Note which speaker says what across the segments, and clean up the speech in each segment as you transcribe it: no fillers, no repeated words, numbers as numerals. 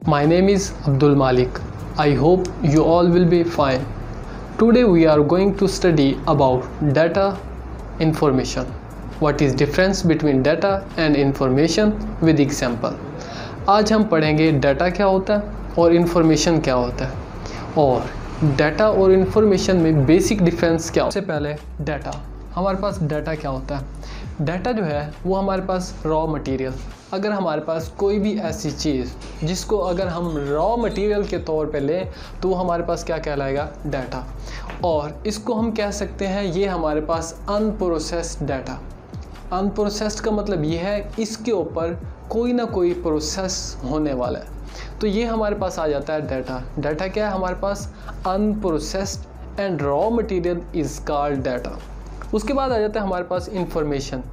Speaker 1: My name is Abdul Malik. I hope you all will be fine. Today we are going to study about data information. What is difference between data and information with example. आज हम पढ़ेंगे data क्या होता है और information क्या होता है और डाटा और इन्फॉर्मेशन में बेसिक डिफरेंस क्या होता है। सबसे पहले डाटा, हमारे पास डाटा क्या होता है। डाटा जो है वो हमारे पास रॉ मटेरियल, अगर हमारे पास कोई भी ऐसी चीज़ जिसको अगर हम रॉ मटेरियल के तौर पे लें तो वो हमारे पास क्या कहलाएगा, डाटा। और इसको हम कह सकते हैं ये हमारे पास अनप्रोसेस्ड डाटा। अनप्रोसेस्ड का मतलब ये है इसके ऊपर कोई ना कोई प्रोसेस होने वाला है, तो ये हमारे पास आ जाता है डाटा। डाटा क्या है हमारे पास, unprocessed and raw material is called data. उसके बाद आ जाता है हमारे पास इंफॉर्मेशन।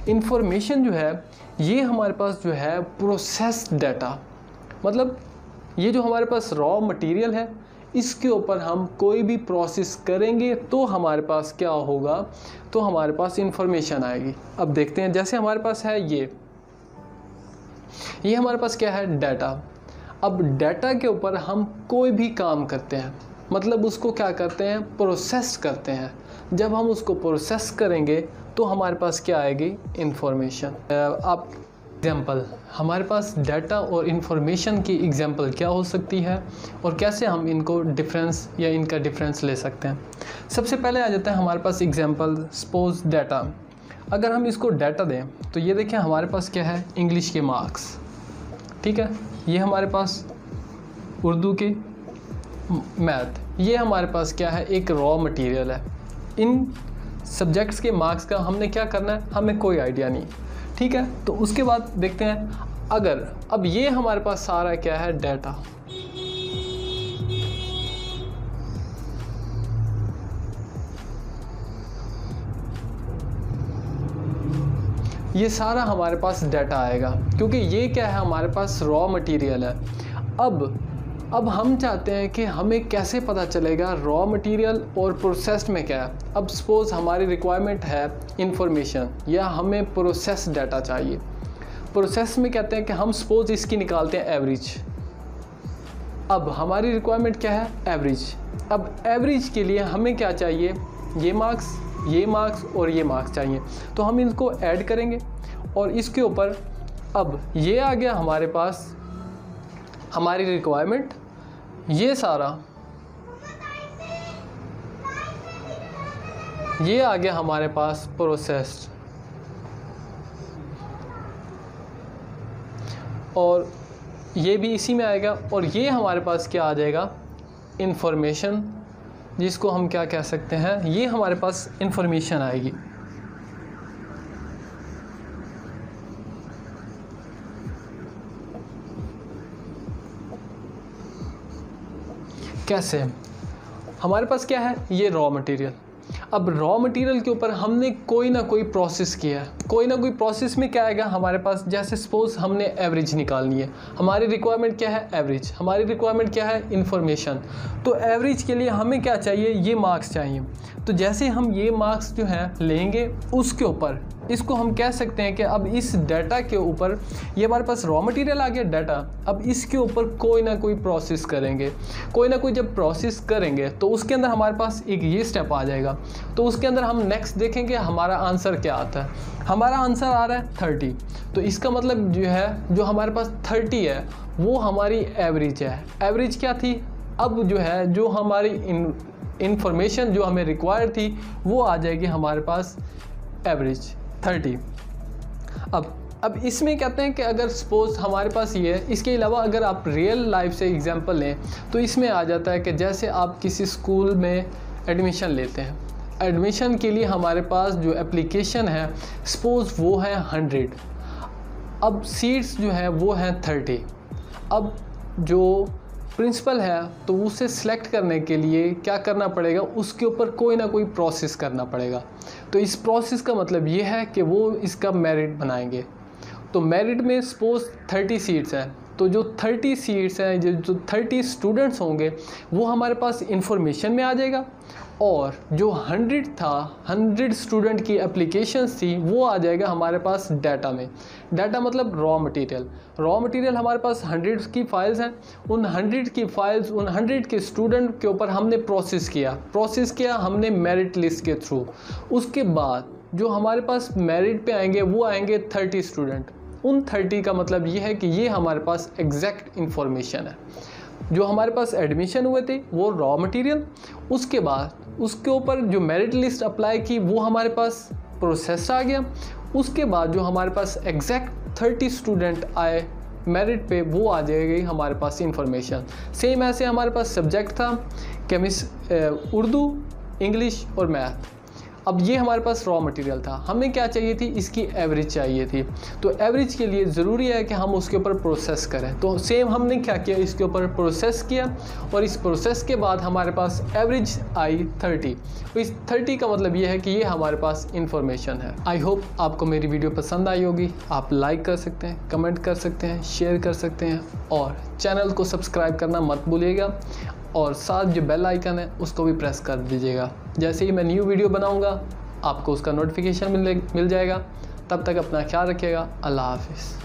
Speaker 1: इंफॉर्मेशन जो है ये हमारे पास जो है प्रोसेस्ड डाटा, मतलब ये जो हमारे पास रॉ मटेरियल है इसके ऊपर हम कोई भी प्रोसेस करेंगे तो हमारे पास क्या होगा, तो हमारे पास इंफॉर्मेशन आएगी। अब देखते हैं, जैसे हमारे पास है ये हमारे पास क्या है, डाटा। अब डाटा के ऊपर हम कोई भी काम करते हैं, मतलब उसको क्या करते हैं, प्रोसेस करते हैं। जब हम उसको प्रोसेस करेंगे तो हमारे पास क्या आएगी, इंफॉर्मेशन। आप एग्जांपल, हमारे पास डाटा और इन्फॉर्मेशन की एग्जांपल क्या हो सकती है और कैसे हम इनको डिफरेंस या इनका डिफरेंस ले सकते हैं। सबसे पहले आ जाता है हमारे पास एग्जांपल, सपोज डाटा। अगर हम इसको डाटा दें तो ये देखें हमारे पास क्या है, इंग्लिश के मार्क्स, ठीक है। ये हमारे पास उर्दू के, मैथ, ये हमारे पास क्या है, एक रॉ मटेरियल है। इन सब्जेक्ट्स के मार्क्स का हमने क्या करना है, हमें कोई आइडिया नहीं, ठीक है। तो उसके बाद देखते हैं, अगर अब ये हमारे पास सारा क्या है, डाटा। ये सारा हमारे पास डाटा आएगा क्योंकि ये क्या है, हमारे पास रॉ मटेरियल है। अब हम चाहते हैं कि हमें कैसे पता चलेगा रॉ मटेरियल और प्रोसेस्ड में क्या है। अब सपोज़ हमारी रिक्वायरमेंट है इंफॉर्मेशन या हमें प्रोसेस डाटा चाहिए। प्रोसेस में कहते हैं कि हम सपोज़ इसकी निकालते हैं एवरेज। अब हमारी रिक्वायरमेंट क्या है, एवरेज। अब एवरेज के लिए हमें क्या चाहिए, ये मार्क्स और ये मार्क्स चाहिए, तो हम इनको ऐड करेंगे और इसके ऊपर अब ये आ गया हमारे पास हमारी रिक्वायरमेंट, ये सारा ये आ गया हमारे पास प्रोसेस्ड, और ये भी इसी में आएगा। और ये हमारे पास क्या आ जाएगा, इंफॉर्मेशन, जिसको हम क्या कह सकते हैं, ये हमारे पास इंफॉर्मेशन आएगी। कैसे, हमारे पास क्या है, ये रॉ मटेरियल। अब रॉ मटेरियल के ऊपर हमने कोई ना कोई प्रोसेस किया है, कोई ना कोई प्रोसेस में क्या आएगा हमारे पास, जैसे सपोज हमने एवरेज निकालनी है, हमारी रिक्वायरमेंट क्या है, एवरेज। हमारी रिक्वायरमेंट क्या है, इंफॉर्मेशन। तो एवरेज के लिए हमें क्या चाहिए, ये मार्क्स चाहिए। तो जैसे हम ये मार्क्स जो हैं लेंगे उसके ऊपर इसको हम कह सकते हैं कि अब इस डाटा के ऊपर, ये हमारे पास रॉ मटेरियल आ गया डाटा, अब इसके ऊपर कोई ना कोई प्रोसेस करेंगे। कोई ना कोई जब प्रोसेस करेंगे तो उसके अंदर हमारे पास एक ये स्टेप आ जाएगा, तो उसके अंदर हम नेक्स्ट देखेंगे हमारा आंसर क्या आता है। हमारा आंसर आ रहा है 30, तो इसका मतलब जो है, जो हमारे पास 30 है वो हमारी एवरेज है। एवरेज क्या थी, अब जो है जो हमारी इंफॉर्मेशन जो हमें रिक्वायर थी वो आ जाएगी हमारे पास एवरेज 30। अब इसमें कहते हैं कि अगर सपोज़ हमारे पास ये है, इसके अलावा अगर आप रियल लाइफ से एग्जांपल लें तो इसमें आ जाता है कि जैसे आप किसी स्कूल में एडमिशन लेते हैं, एडमिशन के लिए हमारे पास जो एप्लीकेशन है सपोज़ वो है 100, अब सीट्स जो है वो हैं 30। अब जो प्रिंसिपल है तो उसे सिलेक्ट करने के लिए क्या करना पड़ेगा, उसके ऊपर कोई ना कोई प्रोसेस करना पड़ेगा। तो इस प्रोसेस का मतलब ये है कि वो इसका मेरिट बनाएंगे। तो मेरिट में सपोज 30 सीट्स हैं, तो जो 30 सीट्स हैं, जो 30 स्टूडेंट्स होंगे वो हमारे पास इंफॉर्मेशन में आ जाएगा, और जो 100 था, 100 स्टूडेंट की एप्लीकेशंस थी, वो आ जाएगा हमारे पास डाटा में। डाटा मतलब रॉ मटेरियल। रॉ मटेरियल हमारे पास 100 की फाइल्स हैं। उन 100 की फाइल्स, उन 100 के स्टूडेंट के ऊपर हमने प्रोसेस किया हमने मेरिट लिस्ट के थ्रू। उसके बाद जो हमारे पास मेरिट पे आएंगे वो आएंगे 30 स्टूडेंट। उन 30 का मतलब ये है कि ये हमारे पास एग्जैक्ट इंफॉर्मेशन है। जो हमारे पास एडमिशन हुए थे वो रॉ मटेरियल, उसके बाद उसके ऊपर जो मेरिट लिस्ट अप्लाई की वो हमारे पास प्रोसेस आ गया। उसके बाद जो हमारे पास एग्जैक्ट 30 स्टूडेंट आए मेरिट पे, वो आ जाएगी हमारे पास इंफॉर्मेशन। सेम ऐसे हमारे पास सब्जेक्ट था उर्दू, इंग्लिश और मैथ। अब ये हमारे पास रॉ मटेरियल था, हमें क्या चाहिए थी, इसकी एवरेज चाहिए थी। तो एवरेज के लिए ज़रूरी है कि हम उसके ऊपर प्रोसेस करें। तो सेम हमने क्या किया, इसके ऊपर प्रोसेस किया और इस प्रोसेस के बाद हमारे पास एवरेज आई 30। तो इस 30 का मतलब ये है कि ये हमारे पास इंफॉर्मेशन है। आई होप आपको मेरी वीडियो पसंद आई होगी। आप लाइक कर सकते हैं, कमेंट कर सकते हैं, शेयर कर सकते हैं और चैनल को सब्सक्राइब करना मत भूलिएगा। और साथ जो बेल आइकन है उसको भी प्रेस कर दीजिएगा। जैसे ही मैं न्यू वीडियो बनाऊंगा आपको उसका नोटिफिकेशन मिल जाएगा। तब तक अपना ख्याल रखिएगा। अल्लाह हाफिज़।